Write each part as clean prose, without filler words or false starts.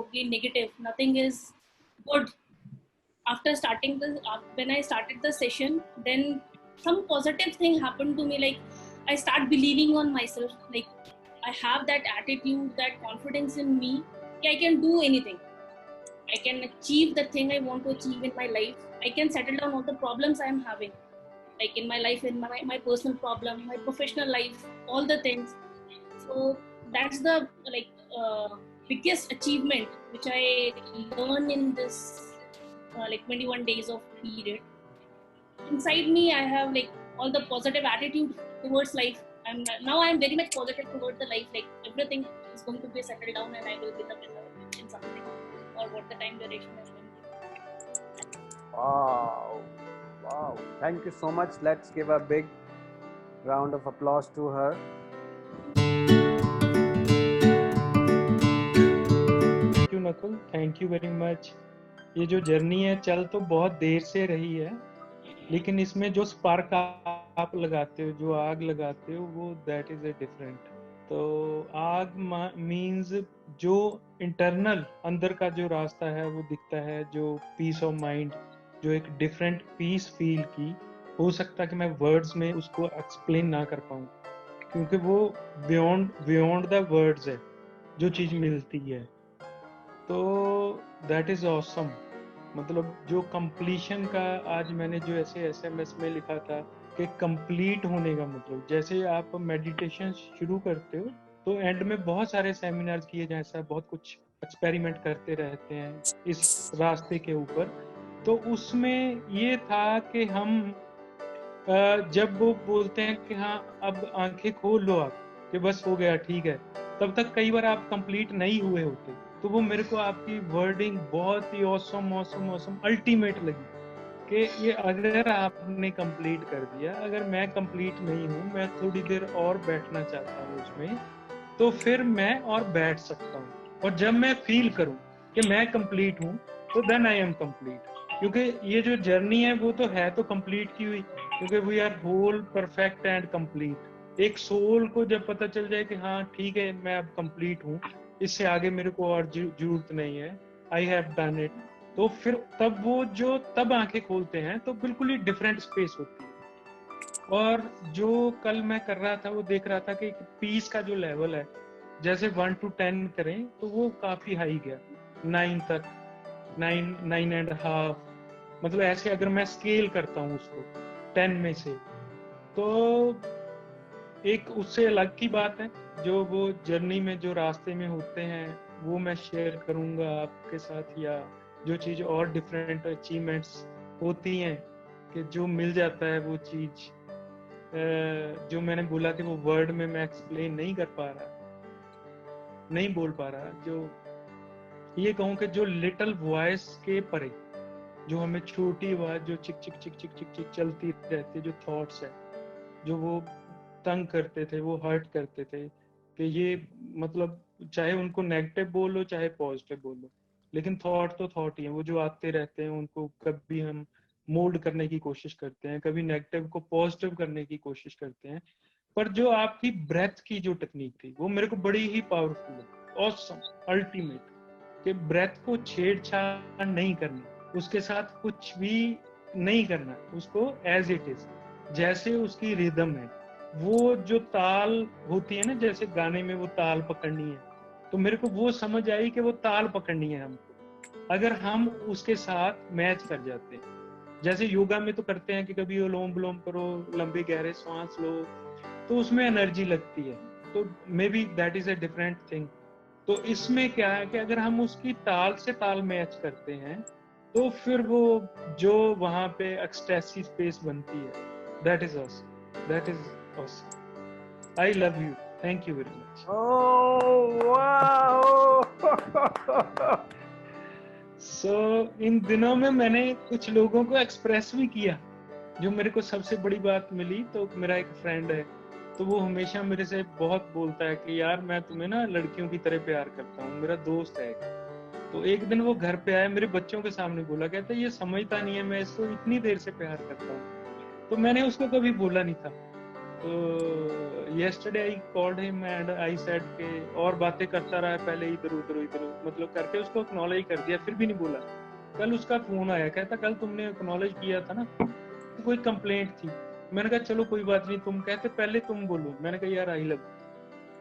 totally negative. Nothing is good. After starting when I started the session, then some positive thing happened to me. Like I start believing on myself. Like I have that attitude, that confidence in me. I can do anything. I can achieve the thing I want to achieve in my life. I can settle down all the problems I am having, like in my life, in my personal problem, my professional life, all the things. So that's the biggest achievement which I learned in this 21 days of period. Inside me, I have like all the positive attitude towards life. I'm very much positive towards the life. Like everything is going to be settled down, and I will be the winner in something, or what the time duration is going to be. Wow. Wow. Thank you so much. Let's give a big round of applause to her. Thank you Nakul, thank you very much. ये जो journey है चल तो बहुत देर से रही है, लेकिन इसमें जो स्पार्क आप लगाते हो, जो आग लगाते हो, वो दैट इज ए डिफरेंट। तो आग मींस जो इंटरनल अंदर का जो रास्ता है वो दिखता है, जो पीस ऑफ माइंड, जो एक डिफरेंट पीस फील की। हो सकता है कि मैं वर्ड्स में उसको एक्सप्लेन ना कर पाऊँ, क्योंकि वो बियॉन्ड द वर्ड्स है जो चीज मिलती है। तो दैट इज ऑसम। मतलब जो कंप्लीशन का आज मैंने जो ऐसे एसएमएस में लिखा था कि कंप्लीट होने का मतलब, जैसे आप मेडिटेशन शुरू करते हो तो एंड में बहुत सारे सेमिनार्स किए जैसा बहुत कुछ एक्सपेरिमेंट करते रहते हैं इस रास्ते के ऊपर। तो उसमें ये था कि हम जब वो बोलते हैं कि हाँ अब आंखें खोल लो आप, कि बस हो गया ठीक है, तब तक कई बार आप कंप्लीट नहीं हुए होते। तो वो मेरे को आपकी वर्डिंग बहुत ही ऑसम ऑसम ऑसम अल्टीमेट लगी कि ये अगर आपने कंप्लीट कर दिया, अगर मैं कंप्लीट नहीं हूँ, मैं थोड़ी देर और बैठना चाहता हूँ उसमें, तो फिर मैं और बैठ सकता हूँ। और जब मैं फील करूँ कि मैं कंप्लीट हूँ तो देन आई एम कंप्लीट। क्योंकि ये जो जर्नी है वो तो है तो कंप्लीट की हुई, क्योंकि we are whole perfect and complete. एक सोल को जब पता चल जाए कि हाँ ठीक है मैं अब कंप्लीट हूँ, इससे आगे मेरे को और जरूरत नहीं है, आई हैव डन इट, तो फिर तब वो जो तब आंखें खोलते हैं तो बिल्कुल ही डिफरेंट स्पेस होती है। और जो कल मैं कर रहा था वो देख रहा था कि पीस का जो लेवल है, जैसे 1 to 10 करें तो वो काफी हाई गया, 9 तक, 9.5, मतलब ऐसे अगर मैं स्केल करता हूँ उसको 10 में से, तो एक उससे अलग की बात है। जो वो जर्नी में जो रास्ते में होते हैं वो मैं शेयर करूंगा आपके साथ, या जो चीज और डिफरेंट अचीवमेंट्स होती हैं कि जो मिल जाता है वो चीज, जो मैंने बोला कि वो वर्ड में मैं एक्सप्लेन नहीं कर पा रहा, नहीं बोल पा रहा, जो ये कहूँ कि जो लिटिल वॉइस के परे, जो हमें छोटी आवाज जो चिक चिक चिक चिक चिक चिक चलती रहती है, जो थॉट्स है, जो वो तंग करते थे, वो हर्ट करते थे, कि ये मतलब चाहे उनको नेगेटिव बोलो चाहे पॉजिटिव बोलो, लेकिन थॉट तो थॉट ही है, वो जो आते रहते हैं उनको कभी हम मोल्ड करने की कोशिश करते हैं, कभी नेगेटिव को पॉजिटिव करने की कोशिश करते हैं। पर जो आपकी ब्रेथ की जो टेक्निक थी वो मेरे को बड़ी ही पावरफुल है, ऑसम, अल्टीमेट, कि ब्रेथ को छेड़छाड़ नहीं करनी, उसके साथ कुछ भी नहीं करना, उसको एज इट इज, जैसे उसकी रिदम है, वो जो ताल होती है ना, जैसे गाने में वो ताल पकड़नी है, तो मेरे को वो समझ आई कि वो ताल पकड़नी है हमको, अगर हम उसके साथ मैच कर जाते हैं। जैसे योगा में तो करते हैं कि कभी अनुलोम विलोम करो, लंबे गहरे सांस लो, तो उसमें एनर्जी लगती है, तो may be that is a different thing. तो इसमें क्या है कि अगर हम उसकी ताल से ताल मैच करते हैं तो फिर वो जो वहां पे एक्सटेसी स्पेस बनती है, that is awesome, that is awesome. I love you, thank you very much. Oh, wow! सो इन दिनों में मैंने कुछ लोगों को एक्सप्रेस भी किया, जो मेरे को सबसे बड़ी बात मिली। तो मेरा एक फ्रेंड है, तो वो हमेशा मेरे से बहुत बोलता है कि यार मैं तुम्हें ना लड़कियों की तरह प्यार करता हूँ, मेरा दोस्त है। तो एक दिन वो घर पे आया, मेरे बच्चों के सामने बोला, कहता ये समझता नहीं है मैं इसको इतनी देर से प्यार करता हूँ। तो मैंने उसको कभी बोला नहीं था, तो yesterday I called him and I said कि और बातें करता रहा पहले इधर मतलब करके उसको acknowledge कर दिया, फिर भी नहीं बोला। कल उसका फोन आया, कहता कल तुमने acknowledge किया था ना, तो कोई कंप्लेंट थी। मैंने कहा चलो कोई बात नहीं, तुम कहते पहले तुम बोलो। मैंने कहा यार आई लव।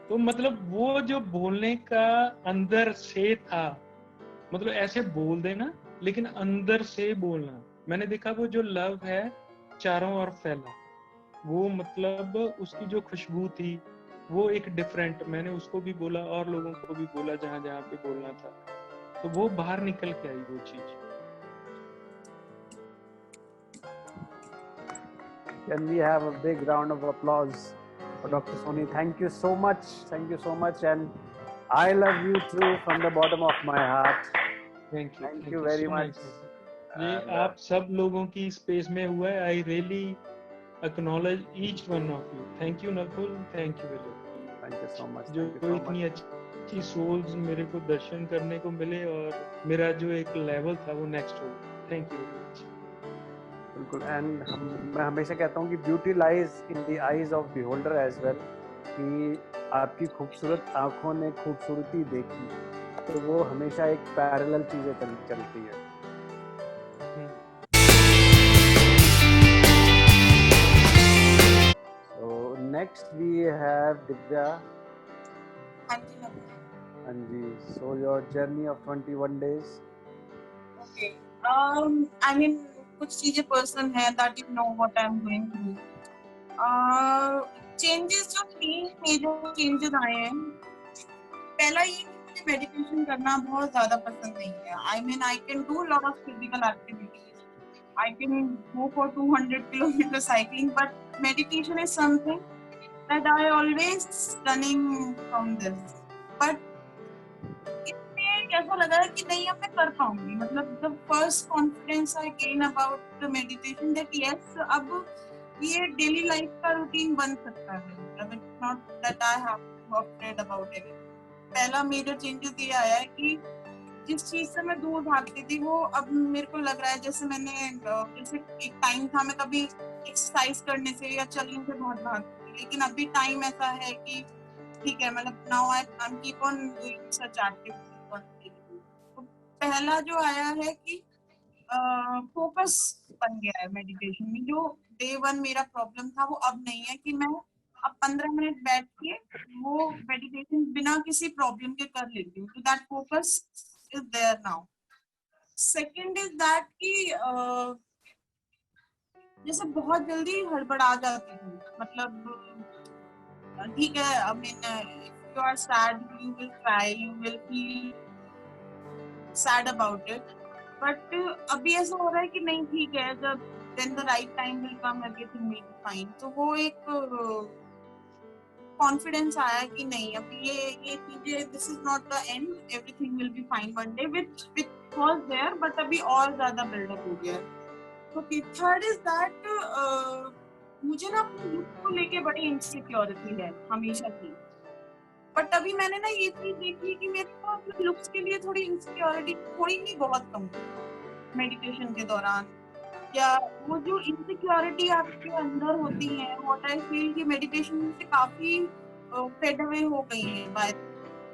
तो मतलब वो जो बोलने का अंदर से था, मतलब ऐसे बोल देना लेकिन अंदर से बोलना। मैंने देखा वो जो लव है चारों ओर फैला, वो मतलब उसकी जो खुशबू थी वो एक डिफरेंट, मैंने उसको भी बोला और लोगों को भी बोला जहां जहां पे बोलना था, तो वो बाहर निकल के आई वो चीज। Can we have a big round of applause for Dr. Soni? Thank you so much. Thank you so much. And I love you too from the bottom of my heart. Thank you you very so much. Much. ये And, आप सब लोगों की space में हुआ है। I really acknowledge each one of you. Thank you Nakul, thank you very much. thank you so much. जो Thank you so इतनी much. अच्छी सोल्स मेरे को दर्शन करने को मिले और मेरा जो एक लेवल था वो नेक्स्ट हो गया। Thank you very much. बिल्कुल। एंड मैं हमेशा कहता हूँ कि beauty lies in the eyes of beholder as well, कि आपकी खूबसूरत आंखों ने खूबसूरती देखी, तो वो हमेशा एक पैरेलल चीजें चलती है। So next we have Divya. Anji, so your journey of 21 days. Okay. I mean, कुछ चीजें पर्सनल हैं that you know what I'm going through. Changes जो 3 मेजर चेंजेस आए हैं। पहला ये कि मुझे मेडिटेशन करना बहुत ज्यादा पसंद नहीं है। I mean, I can do a lot of physical activities. I can go for 200 kilometer cycling, but meditation is something that I always running from this. But ऐसा लगा कि नहीं अब मैं कर पाऊंगी। मतलब the first confidence I gain about the meditation that yes, अब ये डेली लाइफ का रूटीन बन सकता है। मतलब it's not that I have to be afraid about it. पहला मेजर चेंजेस ये आया है कि जिस चीज से मैं दूर भागती थी वो अब मेरे को लग रहा है जैसे जैसे एक टाइम था मैं कभी एक्सरसाइज करने से या चलने से बहुत भागती थी, लेकिन अभी टाइम ऐसा है कि ठीक है, मतलब now I am keep on doing such activities. तो पहला जो आया है कि फोकस बन गया है मेडिटेशन में। जो डे 1 मेरा प्रॉब्लम था वो अब नहीं है कि मैं अब 15 मिनट बैठ के वो मेडिटेशन बिना किसी प्रॉब्लम के कर लेती हूँ। तो that focus is there now. Second is that कि जैसे बहुत जल्दी हड़बड़ा जाती हूँ। मतलब ठीक है, I mean if you are sad you will cry, you will feel sad about it, but अभी ऐसा हो रहा है कि नहीं ठीक है, जब then the right time will come, everything will be fine. तो वो एक कॉन्फिडेंस आया कि नहीं अब ये चीजें this is not the end, everything will be fine one day, which was there but अभी और ज्यादा बिल्डअप हो गया। तो थर्ड इज दैट मुझे ना अपने लुक को लेके बड़ी इनसिक्योरिटी है हमेशा की, बट अभी मैंने ना ये चीज देखी कि मेरे को अपने लुक्स के लिए थोड़ी इनसिक्योरिटी थोड़ी नहीं बहुत कम मेडिटेशन के दौरान। या वो जो इनसिक्योरिटी आपके अंदर होती है, व्हाट आई फील कि मेडिटेशन से काफी फेड अवे हो गई है bye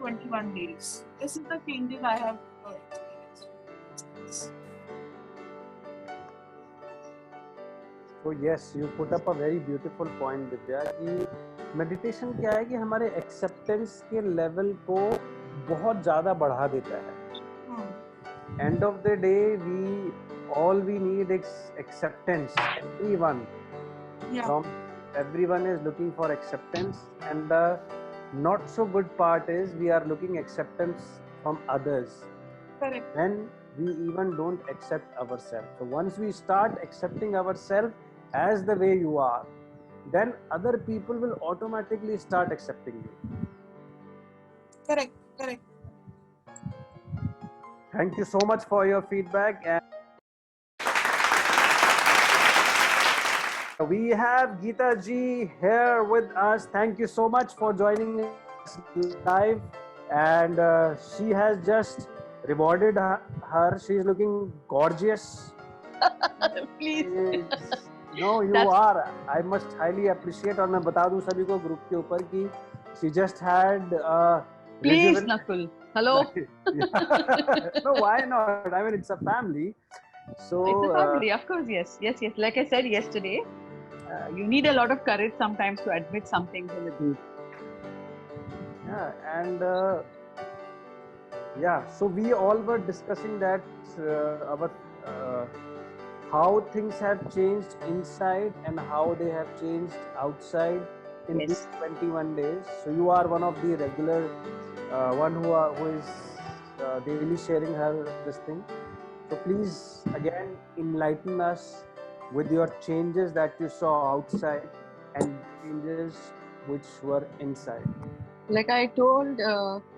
21 days. This is the changes I have experienced. So yes, you put up a very beautiful point, Divya, कि मेडिटेशन क्या है कि हमारे एक्सेप्टेंस के लेवल को बहुत ज़्यादा बढ़ा देता है। End of the day, all we need is acceptance. Everyone is looking for acceptance, and the not so good part is we are looking acceptance from others. Correct. And we even don't accept ourselves. So once we start accepting ourselves as the way you are, then other people will automatically start accepting you. Correct. Thank you so much for your feedback. And we have Geeta ji here with us. Thank you so much for joining us live. And she has just rewarded her. She is looking gorgeous. Please. No, you That's- are. I must highly appreciate. और मैं बता दूं सभी को group के ऊपर कि she just had Please, Nakul. Hello. No, why not? I mean, it's a family. So It's a family, of course. Yes. Like I said yesterday, you need a lot of courage sometimes to admit some things in the group. yeah, and yeah, so we all were discussing that our how things have changed inside and how they have changed outside in Yes. these 21 days. So you are one of the regular one who is daily sharing her this thing. So please again enlighten us with your changes that you saw outside and changes which were inside. Like I told,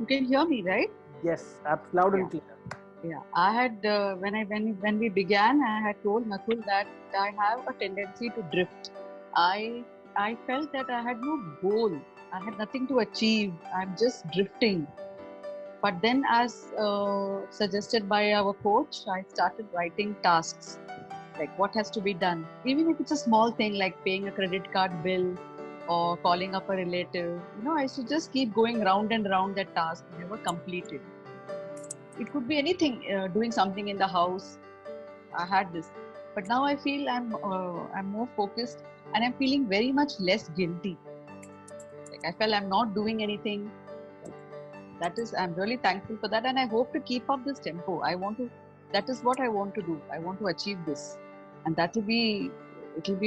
you can hear me, right? Yes, loud and clear. Yeah, I had when we began, I had told Nakul that I have a tendency to drift. I felt that I had no goal. I had nothing to achieve. I'm just drifting. But then, as suggested by our coach, I started writing tasks, like what has to be done. Even if it's a small thing like paying a credit card bill or calling up a relative, I should just keep going round and round that task, never completed. It could be anything, doing something in the house. I had this, but now I feel I'm more focused, and I'm feeling very much less guilty. Like I felt I'm not doing anything. I'm really thankful for that, and I hope to keep up this tempo. That is what I want to do. I want to achieve this, and it'll be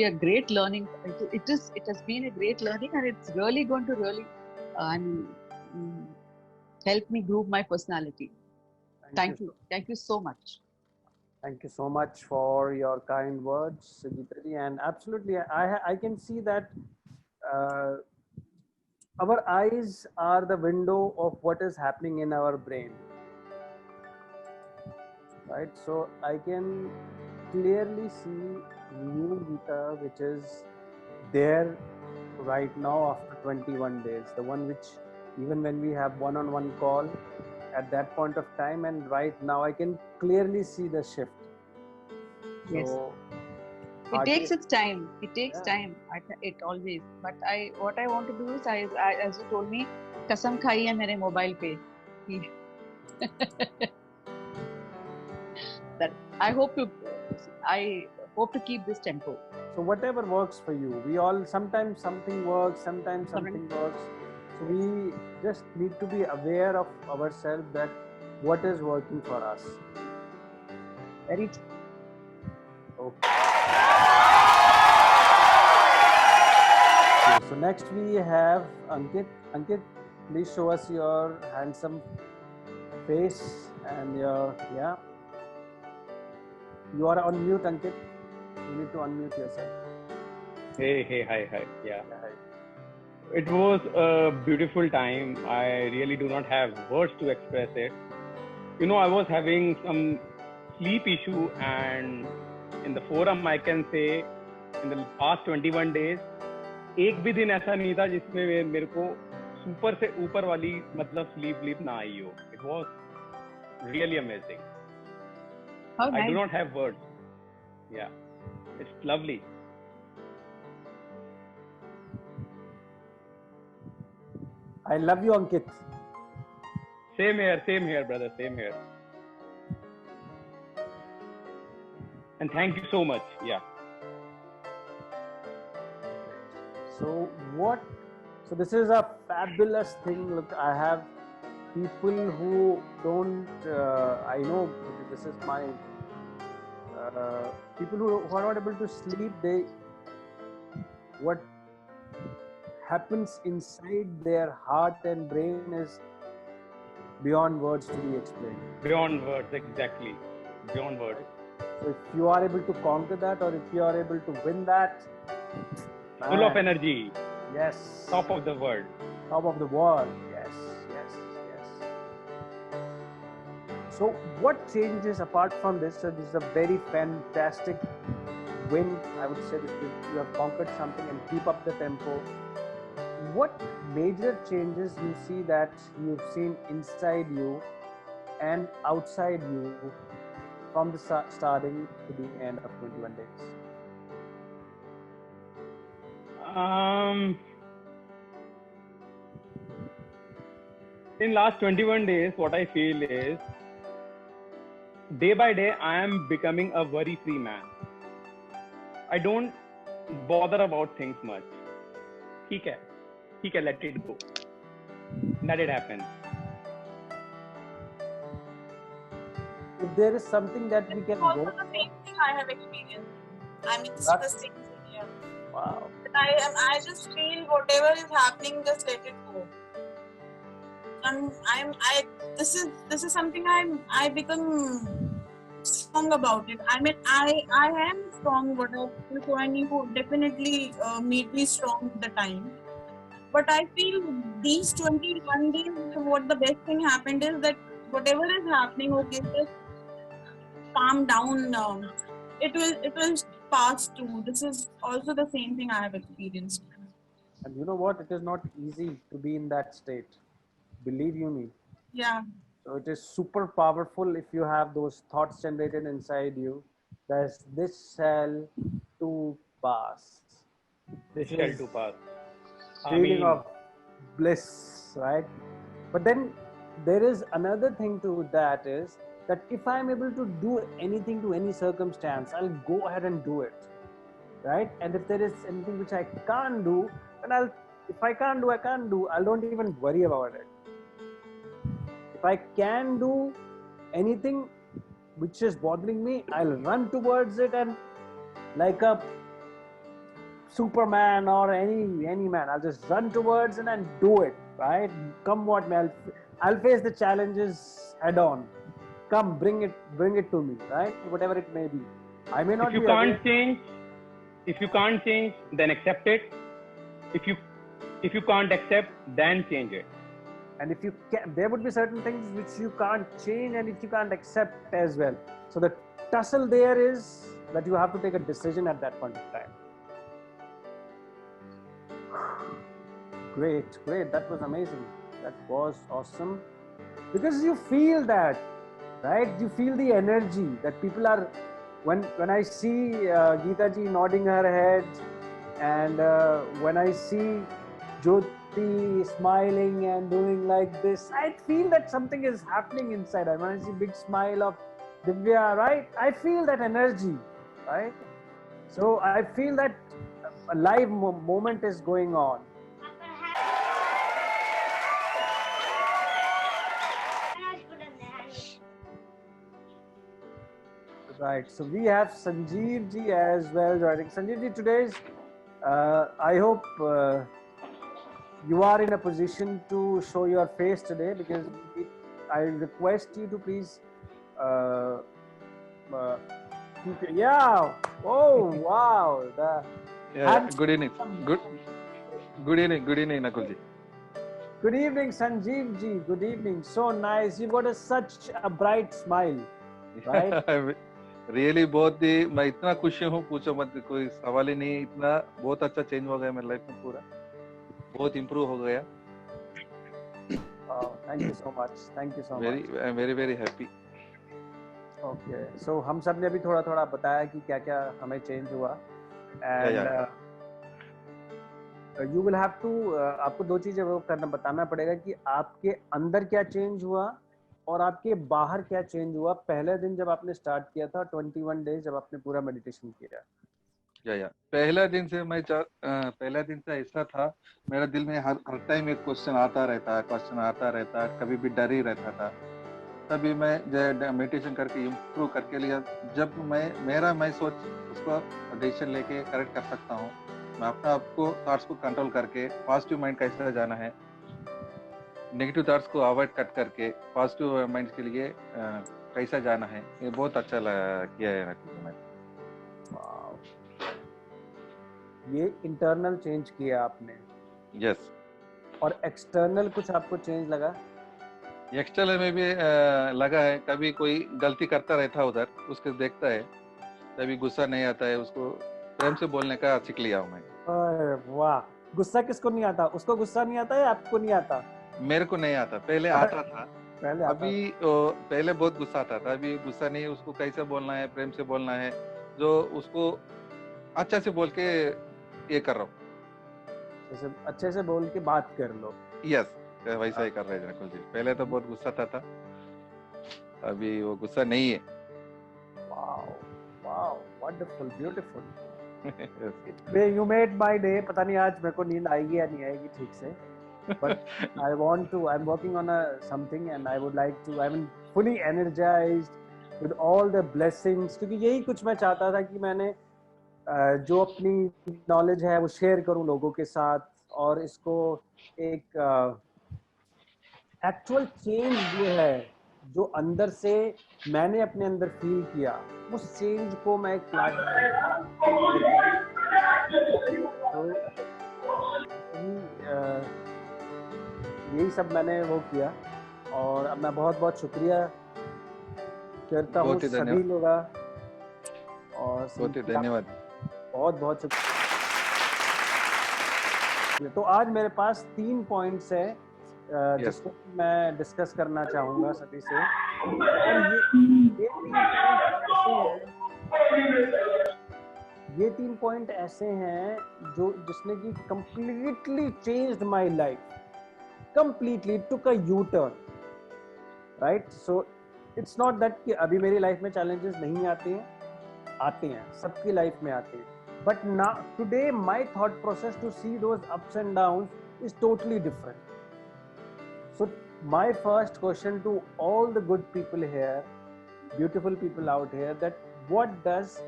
a great learning. It has been a great learning, and it's really going to help me groove my personality. Thank you so much. Thank you so much for your kind words, Sangeeta ji. And absolutely, I can see that our eyes are the window of what is happening in our brain, right? So I can clearly see new Geeta, which is there right now after 21 days. The one which, even when we have one-on-one call at that point of time, and right now I can clearly see the shift. Yes. So, it takes its time. It takes time. It always. But what I want to do is, as you told me, कसम खाई है मेरे mobile पे. That I hope to keep this tempo. So whatever works for you. We all, sometimes something works, sometimes something works. So we just need to be aware of ourselves that what is working for us. Very true. Okay. So next we have Ankit. Ankit, please show us your handsome face and your, yeah. You are on mute, Ankit. You need to unmute yourself. Hey, hi. Yeah. Hi. It was a beautiful time. I really do not have words to express it. I was having some sleep issue, and in the forum I can say in the past 21 days एक भी दिन ऐसा नहीं था जिसमें मेरे को super से ऊपर वाली मतलब sleep ना आई हो. It was really amazing. How nice. I do not have words. Yeah, it's lovely. I love you, Ankit. Same here, brother. Same here. And thank you so much. Yeah. So this is a fabulous thing. Look, I have people who don't, I know this is my, people who are not able to sleep, what happens inside their heart and brain is beyond words to be explained. Beyond words, exactly. Beyond words. So if you are able to conquer that, or if you are able to win that, full of energy. Yes. Top of the world. Top of the world. Yes. So what changes apart from this? So this is a very fantastic win. I would say that you have conquered something and keep up the tempo. What major changes you see that you've seen inside you and outside you from the starting to the end of 21 days? In last 21 days, what I feel is day by day I am becoming a worry-free man. I don't bother about things much. ठीक है, let it go. Let it happen. If there is something that we can Also go, the same thing I have experienced. I mean, it's That's- the same thing here. wow, But I just feel whatever is happening, just let it go. This is something I become strong about it. I mean, I am strong, but so I need to definitely make me strong with the time. But I feel these 21 days, what the best thing happened is that whatever is happening, okay, just calm down. It will pass too. This is also the same thing I have experienced. and you know what? It is not easy to be in that state. Believe you me. Yeah. So it is super powerful if you have those thoughts generated inside you. That this shall too pass. This Which shall is too pass. feeling Ameen. of bliss, right? But then there is another thing to that is that if I'm able to do anything to any circumstance, I'll go ahead and do it, right? And if there is anything which I can't do, then if I can't do, I can't do. I don't even worry about it. If I can do anything which is bothering me, I'll run towards it and like a Superman or any man, I'll just run towards it and do it, right? Come what may, I'll face the challenges head on. Come, bring it to me, right? Whatever it may be. I may not If you be can't aware. change, then accept it. If you can't accept, then change it. And if you can, there would be certain things which you can't change and which you can't accept as well. So the tussle there is that you have to take a decision at that point of time. Great. That was amazing. That was awesome. Because you feel that, right? You feel the energy that people are. When I see Geeta ji nodding her head, and when I see Jyoti smiling and doing like this, I feel that something is happening inside. And when I see big smile of Divya, right? I feel that energy, right? So I feel that a live moment is going on. Right. So we have Sanjeev ji as well joining. Sanjeev ji, today's. I hope you are in a position to show your face today because I request you to please. Yeah. Oh wow. Yeah. Good evening. Good evening, Nakul ji. Good evening, Sanjeev ji. Good evening. So nice. You've got such a bright smile, right? Really बहुत ही मैं इतना खुश हूँ, पूछो मत, कोई सवाल ही नहीं. इतना बहुत अच्छा चेंज हो गया मेरी लाइफ में, पूरा बहुत इम्प्रूव हो गया. Thank you so much. I'm very happy. Okay. So हम सब ने भी थोड़ा बताया कि क्या हमें चेंज हुआ. And you will have to आपको दो चीजें वो बताना पड़ेगा कि आपके अंदर क्या चेंज हुआ और आपके बाहर क्या चेंज हुआ पहले दिन जब आपने स्टार्ट किया था 21 डेज जब आपने पूरा मेडिटेशन किया. या पहला दिन से ऐसा था, मेरा दिल में हर टाइम एक क्वेश्चन आता रहता, कभी भी डर ही रहता था. तभी मैं मेडिटेशन करके इम्प्रूव करके लिया. जब मैं सोच उसको डिसीजन लेके करेक्ट कर सकता हूँ, मैं अपना आपको थॉट्स को कंट्रोल करके पॉजिटिव माइंड कैसे जाना है, नेगेटिव थॉट्स को अवॉइड करके पॉजिटिव माइंड के लिए कैसा जाना है, ये बहुत अच्छा किया है मैंने. ये इंटरनल चेंज किया आपने. यस. और एक्सटर्नल कुछ आपको चेंज लगा? एक्सटर्नल में भी लगा है. कभी कोई गलती करता रहता उधर, उसको देखता है, कभी गुस्सा नहीं आता है, उसको प्रेम से बोलने का सीख लिया हूँ मैं. वाह. गुस्सा किसको नहीं आता? उसको गुस्सा नहीं आता है, आपको नहीं आता? मेरे को नहीं आता. पहले आता था. अभी पहले बहुत गुस्सा आता था. अभी गुस्सा नहीं, उसको कैसे बोलना है, प्रेम से बोलना है, जो उसको अच्छा से बोल के ये कर रहा हूँ. जैसे अच्छे से बोल के बात कर लो। यस, वैसा ही कर रहे हैं नकुल जी। पहले तो बहुत गुस्सा था, अभी वो गुस्सा नहीं है। Wow wow, wonderful, beautiful. You made my day. पता नहीं आज मेरे को नींद आएगी या नहीं आएगी ठीक से, but I'm working on something and I would like to, I'm fully energized with all the blessings, क्योंकि यही कुछ मैं चाहता था कि मैंने जो अपनी नॉलेज है वो शेयर करूं लोगों के साथ, और इसको एक एक्चुअल चेंज जो है, जो अंदर से मैंने अपने अंदर फील किया, उस चेंज को मैं एक प्लेटफॉर्म तो यही सब मैंने वो किया। और अब मैं बहुत बहुत शुक्रिया करता हूँ सभी लोग का, और बहुत ही धन्यवाद, बहुत बहुत शुक्रिया। तो आज मेरे पास 3 पॉइंट्स है जिसको मैं डिस्कस करना चाहूंगा सभी से, और ये 3 पॉइंट ऐसे हैं जो जिसने कि completely changed my life, completely, it took a U-turn, right? So it's not that कि अभी मेरी लाइफ में challenges नहीं आते हैं, सबकी लाइफ में आते हैं, but now today my thought process to see those ups and downs is totally different. So my first question to all the good people here, beautiful people out here, that what does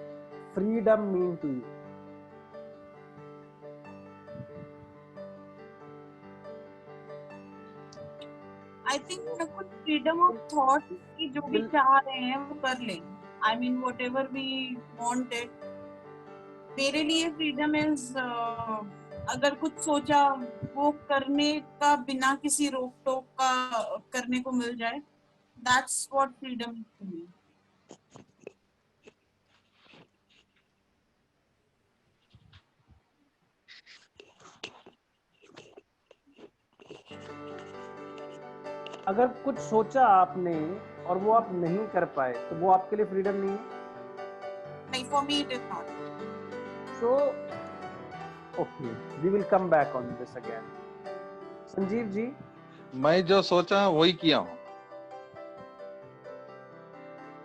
freedom mean to you? I think कुछ freedom of thought कि जो भी चाह रहे हैं वो कर लें. I mean whatever we wanted. मेरे लिए freedom is अगर कुछ सोचा वो करने का बिना किसी रोक टोक का करने को मिल जाए. That's what freedom is to me. अगर कुछ सोचा आपने और वो आप नहीं कर पाए तो वो आपके लिए फ्रीडम नहीं है? नहीं, for me it is not. So, okay, we will come back on this again. Sanjeev ji, मैं जो सोचा वही किया हूँ।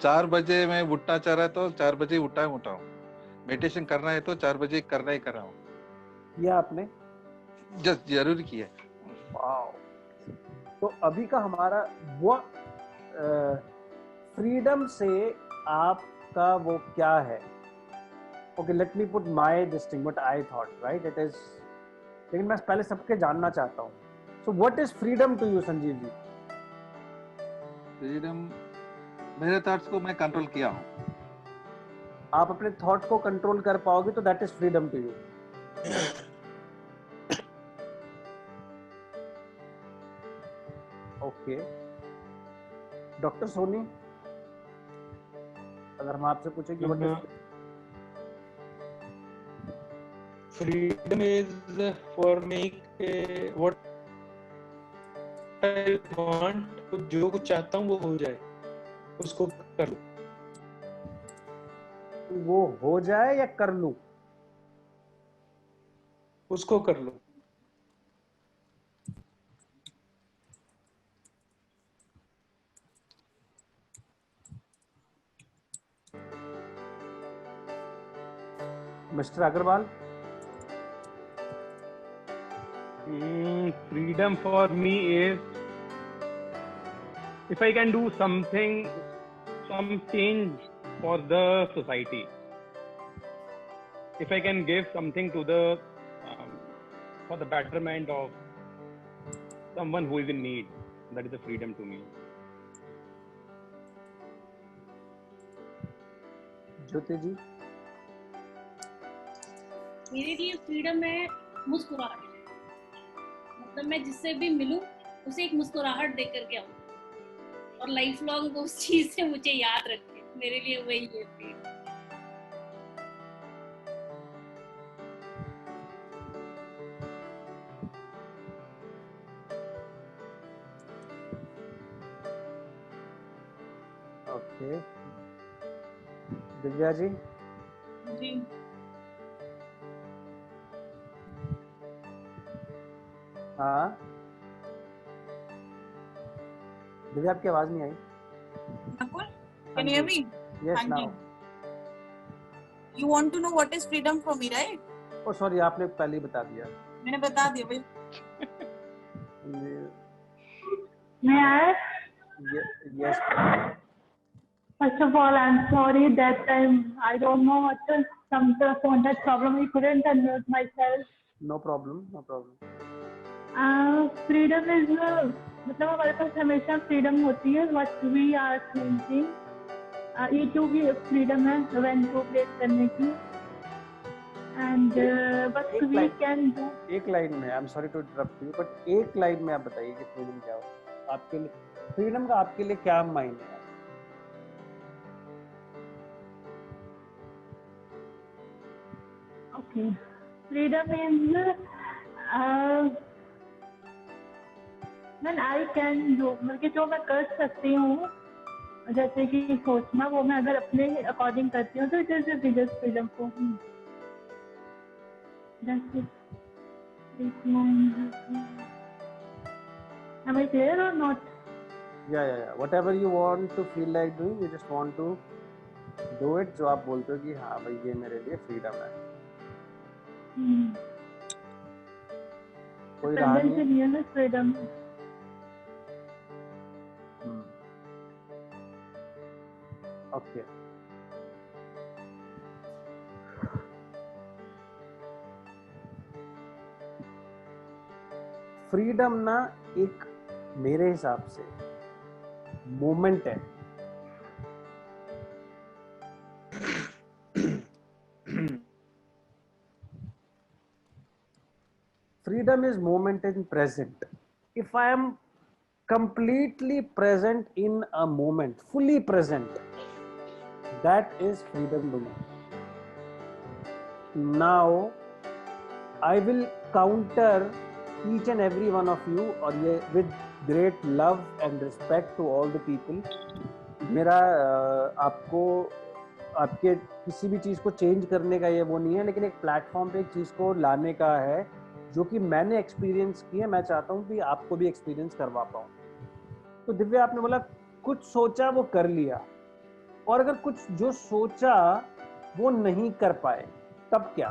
4 बजे मैं उठना चाह रहा तो 4 बजे उठा हूँ। मेडिटेशन करना है तो 4 बजे करना ही कर रहा हूँ। किया आपने? जस्ट जरूर किया। वाओ। तो अभी का हमारा वो फ्रीडम से आपका वो क्या है? Okay, let me put my this thing what I thought, right? It is, लेकिन मैं पहले सबके जानना चाहता हूँ। So what is freedom to you Sanjeev ji? Freedom, मेरे थॉट्स को मैं कंट्रोल किया हूँ। आप अपने थॉट को कंट्रोल कर पाओगे तो that is freedom to you. Okay, doctor Soni, अगर हम आपसे पूछे कि freedom is for me what I want, जो कुछ चाहता हूँ वो हो जाए, उसको कर लूं। वो हो जाए या कर लूं? उसको कर लूं। Mister Agarwal? Freedom for me is if I can do something, some change for the society. If I can give something to the for the betterment of someone who is in need, that is a freedom to me. ज्योति जी? मेरे लिए freedom है मुस्कुराहट। मतलब मैं जिससे भी मिलूं उसे एक मुस्कुराहट दे करके आऊं और लाइफ लॉन्ग उस चीज से मुझे याद रखे। मेरे लिए वही है फ्रीडम। ओके, दिव्या जी? जी, हाँ दिव्या आपकी आवाज नहीं आई. Nakul, can you hear me? Yes, हाँ जी. now. You want to know what is freedom for me, right? Oh sorry, आपने पहले ही बता दिया. मैंने बता दिया भाई. May I? Yes. First of all, I'm sorry that I don't know what to, some phone had problem. I couldn't unmute myself. No problem, no problem. Freedom is मतलब हमारे पास हमेशा freedom होती है what we are thinking. ये जो भी freedom है when to place करने की. And what we can do. एक लाइन में, I'm sorry to interrupt you, but एक लाइन में आप बताइए कि freedom क्या होता है आपके लिए. freedom का आपके लिए क्या मायने है? Okay, freedom is when I can do, मतलब जो मैं कर सकती हूँ, जैसे कि सोचना, वो मैं अगर अपने अकॉर्डिंग करती हूँ तो it is the biggest freedom for me. That's it. Am I clear or not? Yeah. Whatever you want to feel like doing, you just want to do it. जो आप बोलते हो कि हाँ भाई ये मेरे लिए freedom है. कोई रहा नहीं. Freedom. Okay. फ्रीडम ना एक मेरे हिसाब से मोमेंट है. Freedom is moment in present. If I am completely present in a moment, fully present, that is freedom to me. Now, I will counter each and every one of you और ये with great love and respect to all the people. मेरा आपको आपके किसी भी चीज़ को change करने का ये वो नहीं है, लेकिन एक प्लेटफॉर्म पे एक चीज़ को लाने का है जो कि मैंने एक्सपीरियंस किया. मैं चाहता हूँ कि आपको भी एक्सपीरियंस करवा पाऊँ. तो दिव्या आपने बोला कुछ सोचा वो कर लिया, और अगर कुछ जो सोचा वो नहीं कर पाए तब क्या?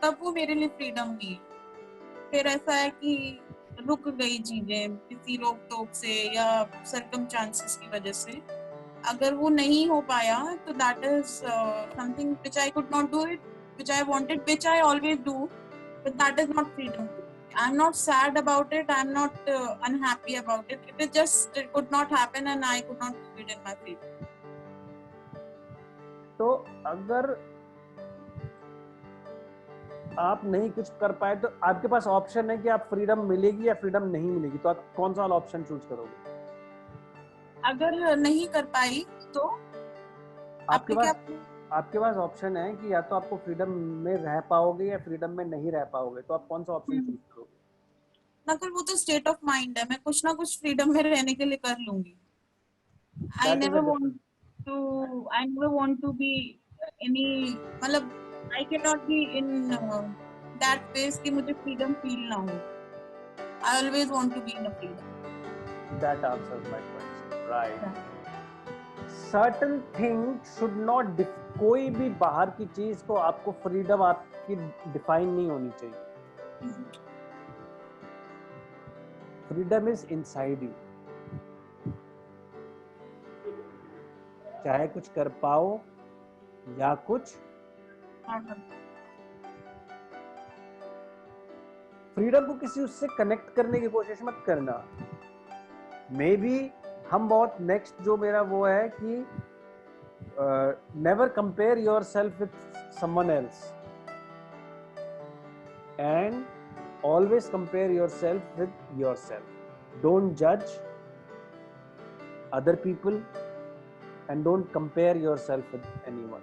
तब वो मेरे लिए फ्रीडम नहीं है. फिर ऐसा है कि रुक गई चीजें किसी रोक टोक से या सर्कमस्टांसेस की वजह से. अगर वो नहीं हो पाया तो that is something which I could not do it, which I wanted, which I always do, but that is not freedom. I am not sad about it, I am not unhappy about it. It is just it could not happen and I could not do it in my freedom. तो अगर आप नहीं कुछ कर पाए तो आपके पास option है कि आप फ्रीडम मिलेगी या फ्रीडम नहीं मिलेगी, तो आप कौन सा वाला ऑप्शन चूज करोगे? अगर नहीं कर पाई तो आपके पास ऑप्शन है कि या तो आपको फ्रीडम में रह पाओगे या फ्रीडम में नहीं रह पाओगे, तो आप कौन सा ऑप्शन चूज करोगे? नकुल, वो तो स्टेट ऑफ माइंड है. मैं कुछ ना कुछ फ्रीडम में रहने के लिए कर लूंगी. I never want to be any, मतलब I cannot be in that phase कि मुझे freedom feel ना हो. I always want to be in a freedom. That answers my question, right? Certain things should not कोई भी बाहर की चीज को आपको freedom आपकी define नहीं होनी चाहिए. Freedom is inside you. चाहे कुछ कर पाओ या कुछ. फ्रीडम को किसी उससे कनेक्ट करने की कोशिश मत करना. मे बी हम बहुत नेक्स्ट जो मेरा वो है कि never compare yourself with someone else and always compare yourself with yourself. Don't जज other people and don't compare yourself with anyone.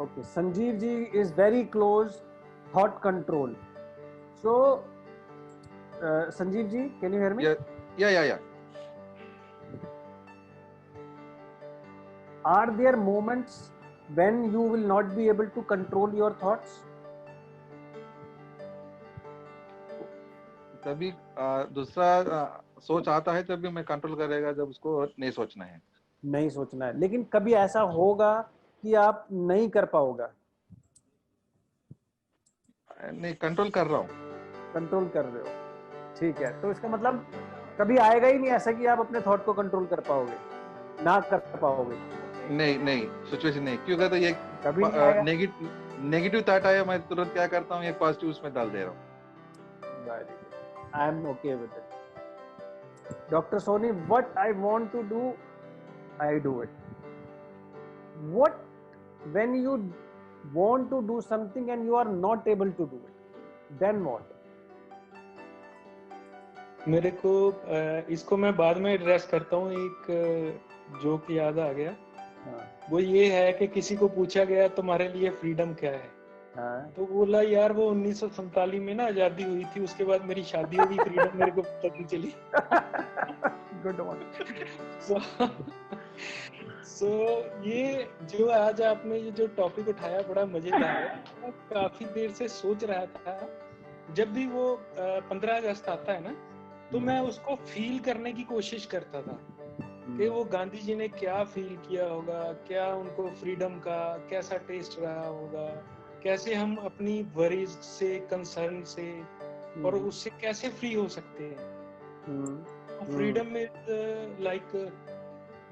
Okay, Sanjeev ji is very close. Thought control. So, Sanjeev ji, can you hear me? Yeah. Are there moments when you will not be able to control your thoughts? तभी दूसरा सोच आता है तभी मैं control करेगा, जब उसको नहीं सोचना है। नहीं सोचना है, लेकिन कभी ऐसा होगा कि आप नहीं कर पाओगा? नहीं, कंट्रोल कर रहा हूँ। कंट्रोल कर रहे हो, ठीक है। तो इसका मतलब कभी आएगा ही नहीं ऐसा कि आप अपने थॉट को कंट्रोल कर पाओगे, ना कर पाओगे? नहीं, सिचुएशन नहीं, क्योंकि तो ये कभी नहीं आएगा। नेगेटिव थॉट आया, मैं तुरंत क्या करता हूँ, एक पॉजिटिव उसमें डाल दे रहा हूँ। I am okay with it. Dr. Soni, what I want to do, I do it. What when you want to do something and you are not able to do it, then what? मेरे को इसको मैं बाद में address करता हूँ। एक joke याद आ गया। वो ये है कि किसी को पूछा गया तुम्हारे लिए फ्रीडम क्या है, तो बोला यार वो 1947 में ना आजादी हुई थी, उसके बाद मेरी शादी हुई, फ्रीडम मेरे को पता नहीं चली। Good one. So ये जो आज आपने ये जो टॉपिक उठाया बड़ा मजेदार है। मैं काफी देर से सोच रहा था, जब भी वो 15 अगस्त आता है ना, तो मैं उसको फील करने की कोशिश करता था कि वो गांधी जी ने क्या फील किया होगा, क्या उनको फ्रीडम का कैसा टेस्ट रहा होगा, कैसे हम अपनी वरीज से, कंसर्न से और उससे कैसे फ्री हो सकते हैं। फ्रीडम इज लाइक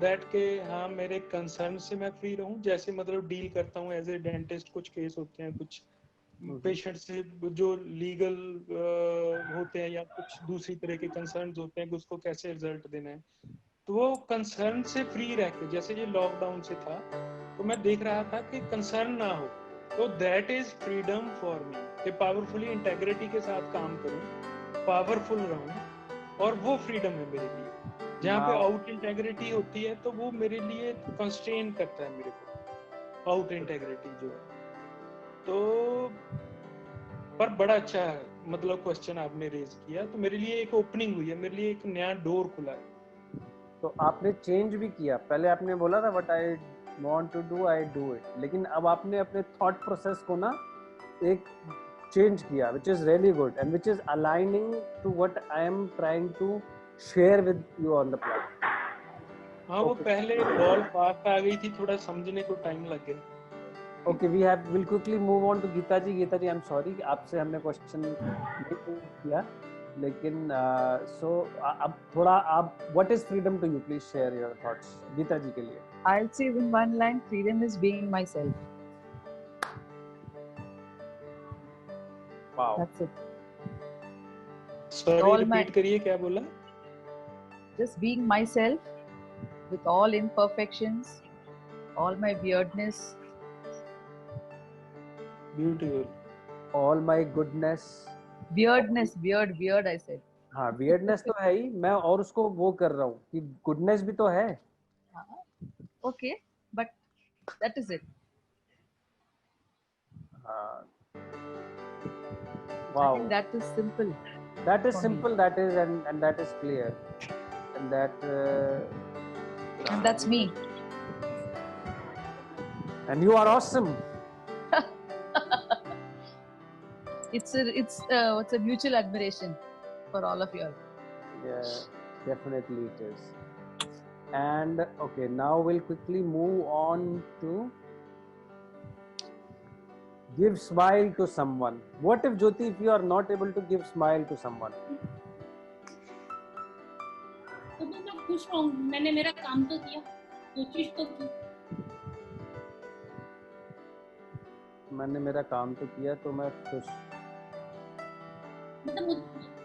दैट के हाँ मेरे कंसर्न से मैं फ्री रहूं, जैसे मतलब डील करता हूँ एज ए डेंटिस्ट। कुछ केस होते हैं, कुछ पेशेंट से जो लीगल होते हैं या कुछ दूसरी तरह के कंसर्न्स होते हैं कि उसको कैसे रिजल्ट देना है, तो वो कंसर्न से फ्री रह के, जैसे ये लॉकडाउन से था तो मैं देख रहा था कि कंसर्न ना हो, तो that is freedom for me कि पावरफुली इंटेग्रिटी के साथ काम करूं, पावरफुल रहूं, और वो फ्रीडम है मेरे लिए। जहाँ पे आउट इंटेग्रिटी होती है तो वो मेरे लिए कंस्ट्रेन करता है मेरे को, आउट इंटेग्रिटी जो है। तो पर बड़ा अच्छा है, मतलब क्वेश्चन आपने रेज किया, तो मेरे लिए एक ओपनिंग हुई है, मेरे लिए एक नया डोर खुला है। तो आपने चेंज भी किया। पहले आपने बोला था what I want to do I do it, लेकिन अब आपने अपने थॉट प्रोसेस को ना एक चेंज किया, which is really good and which is aligning to what I am trying to share with you on the platform. हाँ, वो पहले बॉल फास्ट आ गई थी, थोड़ा समझने को टाइम लग गया। Okay, we'll quickly move on to Geeta ji. Geeta ji, I'm sorry, आपसे हमने क्वेश्चन नहीं किया, लेकिन so अब थोड़ा आप what is freedom to you? Please share your thoughts. Geeta ji के लिए. I'll say in one line, freedom is being myself. Wow. That's it. Sorry, repeat करिए, क्या बोला? Just being myself with all imperfections, all my weirdness. Beautiful. All my goodness. Weird I said. हाँ, weirdness तो है ही, मैं और उसको वो कर रहा हूँ कि goodness भी तो है। Okay, but that is it. Wow. I think that is simple. That is simple. Me. That is and that is clear, and that. And that's me. And you are awesome. It's a mutual admiration for all of you. Yeah, definitely it is. And okay, now we'll quickly move on to give smile to someone. What if, Jyoti, if you are not able to give smile to someone? तो मैं खुश रहूंगी, मैंने मेरा काम तो किया, कोशिश तो की। मैंने मेरा काम तो किया तो मैं खुश। मतलब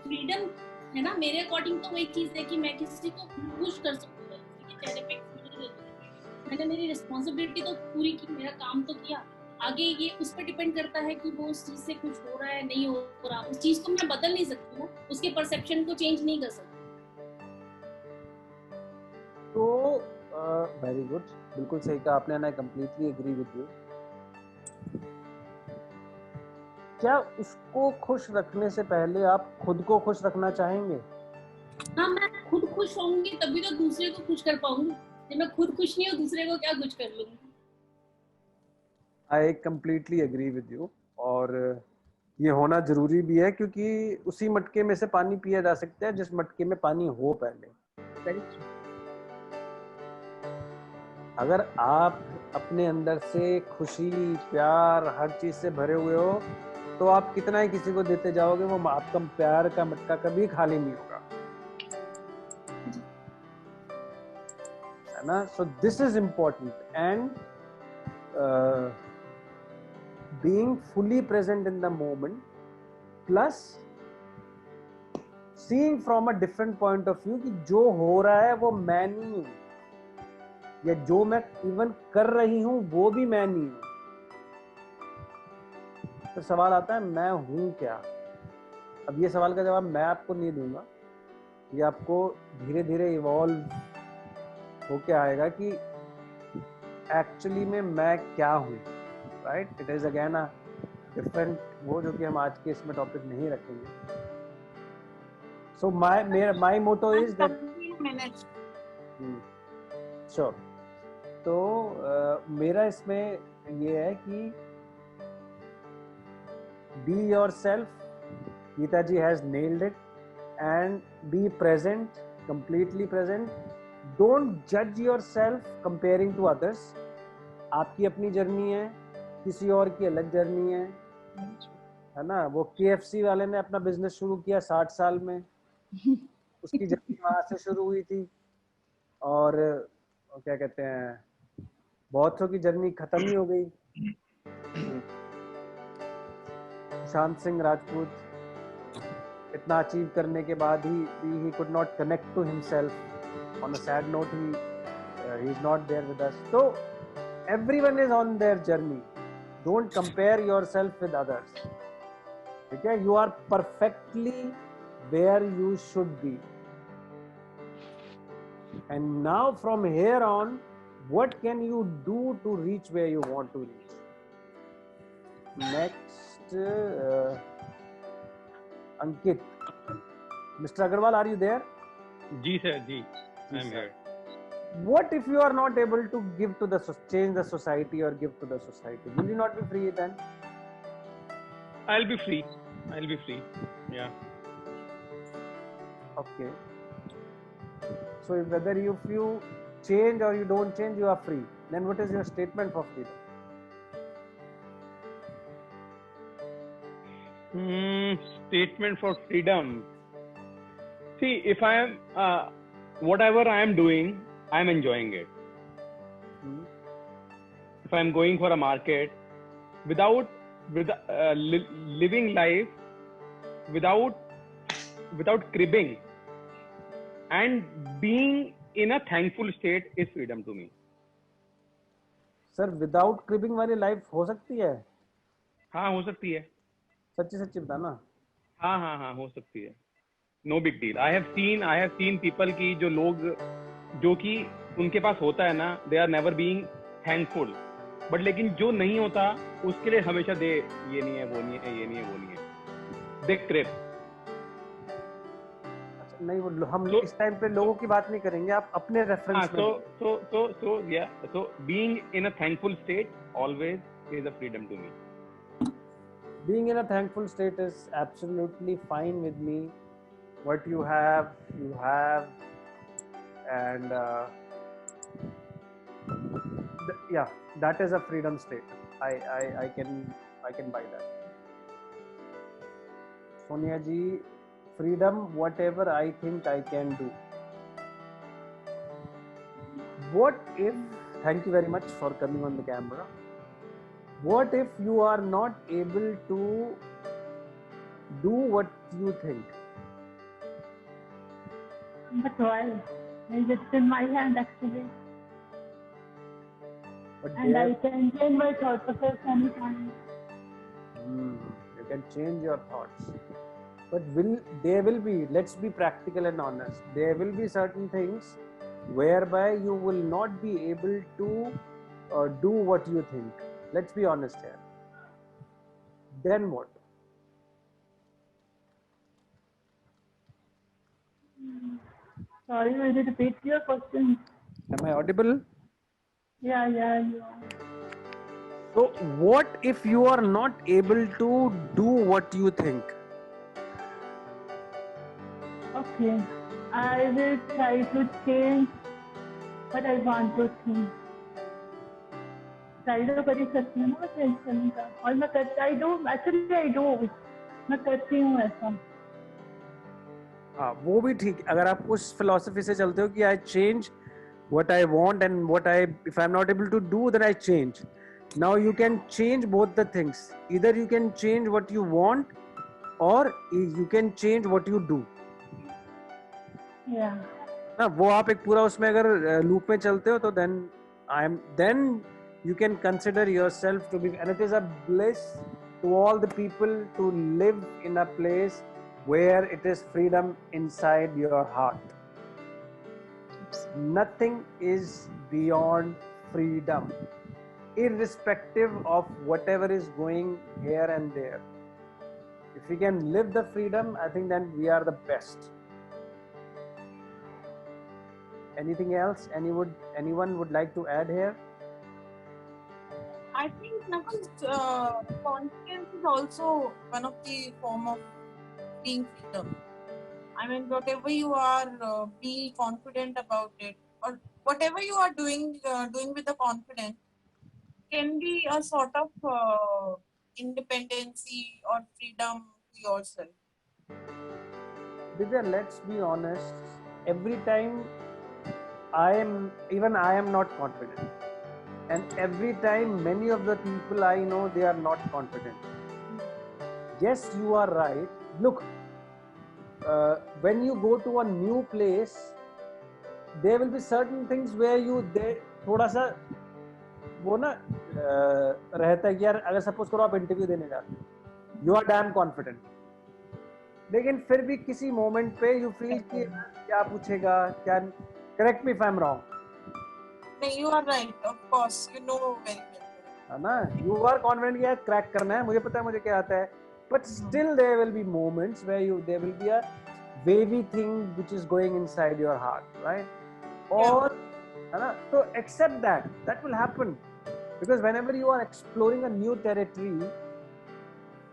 फ्रीडम है ना, मेरे अकॉर्डिंग तो वही चीज है कि मैं किसी को खुश कर सकूं, किसी के चेहरे पे खुशी दे दूं। मैंने मेरी रिस्पांसिबिलिटी तो पूरी की, मेरा काम तो किया। आगे ये उस पर डिपेंड करता है कि वो उस चीज से खुश हो रहा है नहीं हो रहा, उस चीज को मैं बदल नहीं सकती हूँ, उसके परसेप्शन को चेंज नहीं कर सकती। तो वेरी गुड, बिल्कुल सही कहा आपने, and I completely agree with you. क्या उसको खुश रखने से पहले आप खुद को खुश रखना चाहेंगे? हाँ, मैं खुद खुश होंगी तभी तो दूसरे को खुश कर पाऊंगी। जब मैं खुद खुश नहीं हूँ, दूसरे को क्या खुश कर लूंगी? I completely agree with you. और ये होना जरूरी भी है, क्योंकि उसी मटके में से पानी पिया जा सकता है जिस मटके में पानी हो पहले। Very true. अगर आप अपने अंदर से खुशी, प्यार, हर चीज से भरे हुए हो, तो आप कितना ही किसी को देते जाओगे, वो आपका प्यार का मटका कभी खाली नहीं होगा, है ना। So this is important, and being fully present in the moment, plus seeing from a different point of view कि जो हो रहा है वो मैं नहीं हूं, या जो मैं इवन कर रही हूं वो भी मैं नहीं हूं। तो सवाल आता है मैं हूं क्या। अब ये सवाल का जवाब मैं आपको नहीं दूंगा, ये आपको धीरे धीरे इवॉल्व होके आएगा कि एक्चुअली में मैं क्या हूं, right. It is again a different वो, जो कि हम आज के इसमें टॉपिक नहीं रखेंगे। So my motto is that, 15 minutes. Sure. तो मेरा इसमें ये है कि be yourself, Geeta ji has nailed it, and be present, completely present. Don't जज yourself comparing to others. आपकी अपनी जर्नी है, किसी और की अलग जर्नी है ना। वो KFC वाले ने अपना बिजनेस शुरू किया 60 साल में, उसकी जर्नी वहां से शुरू हुई थी, और क्या कहते हैं, बहुत सौ की जर्नी खत्म ही हो गई। सुशांत सिंह राजपूत इतना अचीव करने के बाद ही could not connect to himself. On a sad note he is not there with us. तो everyone is on their journey. Don't compare yourself with others, ठीक है। You are perfectly where you should be, and now from here on what can you do to reach where you want to reach? Next, Ankit. Mr. Agarwal, are you there? जी sir, जी, I'm here. What if you are not able to give to change the society or give to the society? Will you not be free then? I'll be free. Yeah. Okay. So whether if you change or you don't change, you are free. Then what is your statement for freedom? Statement for freedom. See, if I am whatever I am doing, I am enjoying it. If I am going for a market, living life without cribbing and being in a thankful state is freedom to me. Sir without cribbing वाली life हो सकती है? हाँ हो सकती है, सच्ची सच्ची बता ना। हाँ हो सकती है, no big deal. I have seen people की जो कि उनके पास होता है ना, they are never being thankful, but लेकिन जो नहीं होता उसके लिए हमेशा दे ये नहीं है, वो नहीं है, ये नहीं है, वो नहीं है, दे क्रेप। नहीं, वो हम इस टाइम पे लोगों की बात नहीं करेंगे, आप अपने रेफरेंस में। So being in a thankful state always is a freedom to me. Being in a thankful state is absolutely fine with me. What you have, and yeah, that is a freedom state. I can buy that. Sonia ji, freedom, whatever I think I can do. What if, thank you very much for coming on the camera. What if you are not able to do what you think? But why? It's in my hand actually. But And I can change my thought process anytime. You can change your thoughts. But there will be, let's be practical and honest, there will be certain things whereby you will not be able to do what you think. Let's be honest here. Then what? Sorry, will you repeat your question? Am I audible? Yeah, you are. So what if you are not able to do what you think? Okay. I will try to change what I want to think. Try तो कर ही सकती हूँ ना change करने का, और मैं करती I do actually I do, मैं करती हूँ ऐसा. हाँ, वो भी ठीक. अगर आप उस फिलोसफी से चलते हो कि I change what I want and what if I'm not able to do, then I change. Now you can change both the things. Either you can change what you want or you can change what you do. Yeah. ना वो आप एक पूरा उसमें अगर loop में चलते हो तो then you can consider yourself to be, and it is a bliss to all the people to live in a place where it is freedom inside your heart. Nothing is beyond freedom, irrespective of whatever is going here and there. If we can live the freedom, I think then we are the best. Anything else anyone would like to add here? I think confidence is also one of the form of being freedom. I mean, whatever you are, be confident about it, or whatever you are doing with the confidence can be a sort of independency or freedom to yourself. Divya, let's be honest. Every time I am not confident, and every time many of the people I know, they are not confident. Yes, you are right. Look, when you go to a new place, there will be certain things where थोड़ा सा वो ना रहता है कि यार अगर suppose करो आप इंटरव्यू देने जाते हो, यू आर डैम कॉन्फिडेंट, लेकिन फिर भी किसी मोमेंट पे यू फील कि क्या पूछेगा क्या. Correct me if I am wrong. नहीं, you are right. Of course, you know very well. है ना, यू आर कॉन्फिडेंट कि यार क्रैक करना है, मुझे पता है मुझे क्या आता है, but still there will be moments where there will be a wavy thing which is going inside your heart, right? Or है ना, so accept that will happen, because whenever you are exploring a new territory,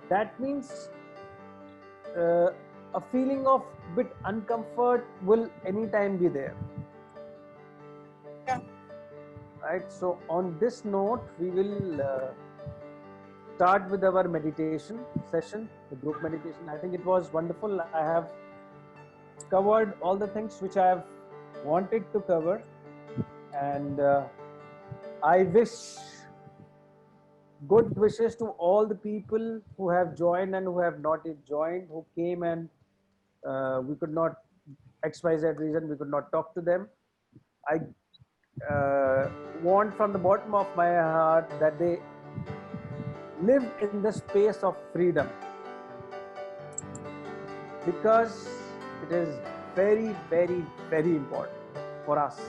that means a feeling of bit uncomfort will anytime be there. Yeah. Right, so on this note we will start with our meditation session, the group meditation. I think it was wonderful. I have covered all the things which I have wanted to cover, and I wish good wishes to all the people who have joined and who have not yet joined, who came and we could not, XYZ reason, we could not talk to them. I want from the bottom of my heart that they live in the space of freedom, because it is very, very, very important for us.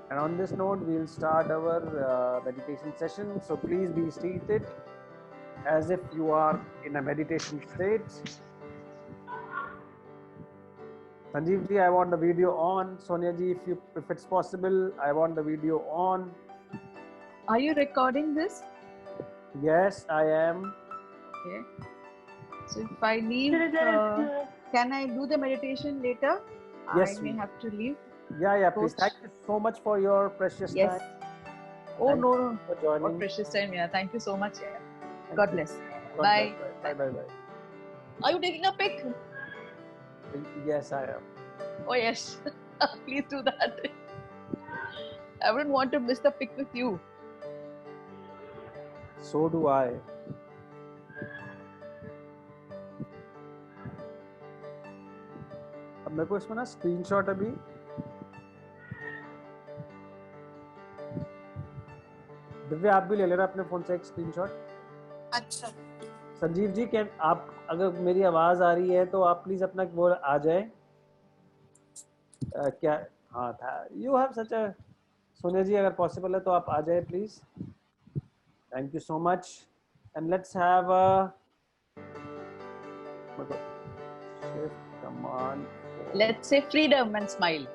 And on this note, we'll start our meditation session. So please be seated as if you are in a meditation state. Sanjeev ji, I want the video on. Sonia ji, if it's possible, I want the video on. Are you recording this? Yes, I am. Okay. So if I leave, can I do the meditation later? Yes, I may have to leave. Yeah, please. Thank you so much for your precious time. Oh, Thank no. you for joining. What precious time, yeah. Thank you so much. Yeah. Thank God you. bless. God Bye. bless. Bye. Are you taking a pic? Yes, I am. Oh, yes. Please do that. I wouldn't want to miss the pic with you. So do I. अब मेरे को इसमें ना screenshot अभी दिव्या आप भी ले लेना अपने फोन से एक स्क्रीनशॉट. अच्छा. संजीव जी, क्या आप अगर मेरी आवाज आ रही है तो आप प्लीज अपना वो आ जाए. क्या हाँ था, यू हैव सच अ, सोनिया जी अगर पॉसिबल है तो आप आ जाए please. Thank you so much. And let's have a shift command. Let's say freedom and smile.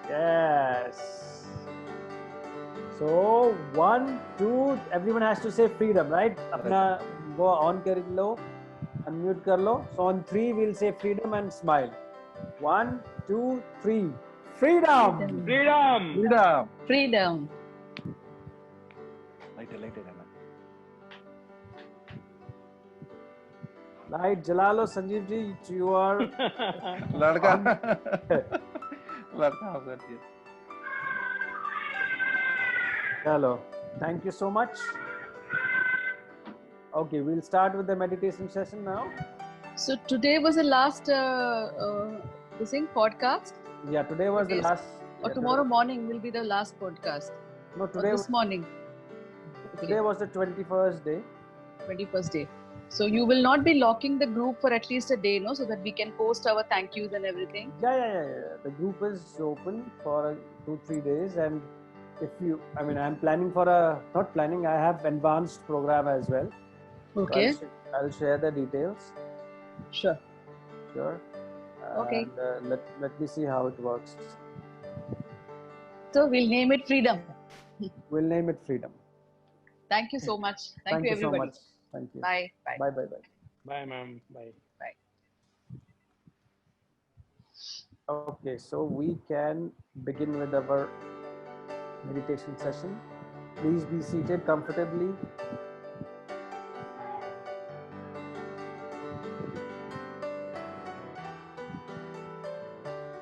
Yes. So 1, 2, everyone has to say freedom, right? अपना वो on कर लो, unmute कर लो. So on 3 we'll say freedom and smile. 1, 2, 3. Freedom. Freedom. Freedom. Freedom. Light है ना. Light जला लो Sanjeev ji. You are लड़का on. लड़का of कर दिया. Hello. Thank you so much. Okay, we'll start with the meditation session now. So today was the last this thing podcast, Yeah, today was the Today's- last. or yeah, tomorrow morning will be the last podcast. No, Or today this morning, today was the 21st day. 21st day. So you will not be locking the group for at least a day, no, so that we can post our thank yous and everything. Yeah. The group is open for 2-3 days, and I'm planning for not planning. I have advanced program as well. Okay. So I'll share the details. Sure. Sure. Okay. And let me see how it works. So we'll name it Freedom. We'll name it freedom. Thank you so much. Thank you so everybody. much. Thank you. Bye. Bye. Bye. Bye, ma'am. Bye. Bye. Okay, so we can begin with our meditation session. Please be seated comfortably.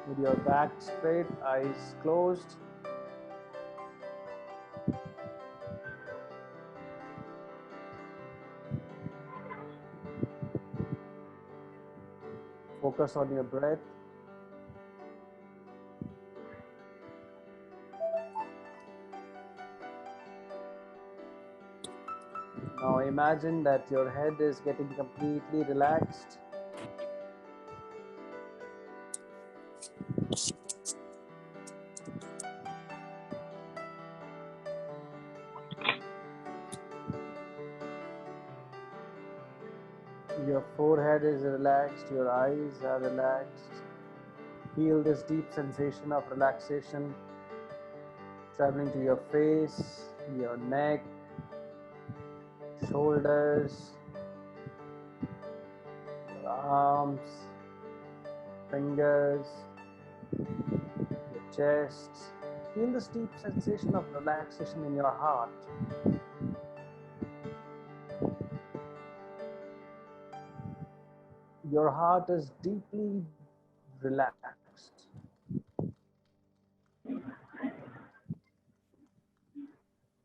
With your back straight, eyes closed. Focus on your breath. Now imagine that your head is getting completely relaxed. Your forehead is relaxed, your eyes are relaxed. Feel this deep sensation of relaxation traveling to your face, your neck, shoulders, your arms, fingers, your chest. Feel this deep sensation of relaxation in your heart. Your heart is deeply relaxed.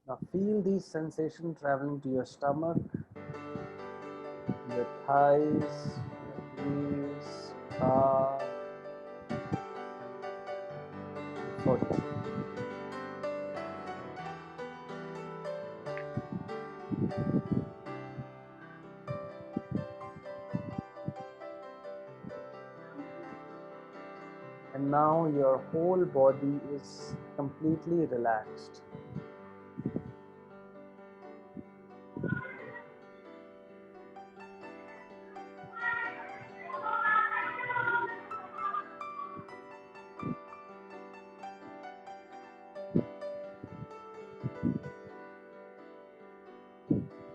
Now feel these sensations traveling to your stomach, your thighs, your knees, calf, foot. And now your whole body is completely relaxed.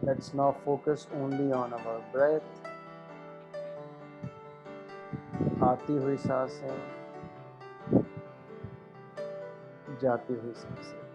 Let's now focus only on our breath. आती हुई सांसें, जाती हुई सांसें.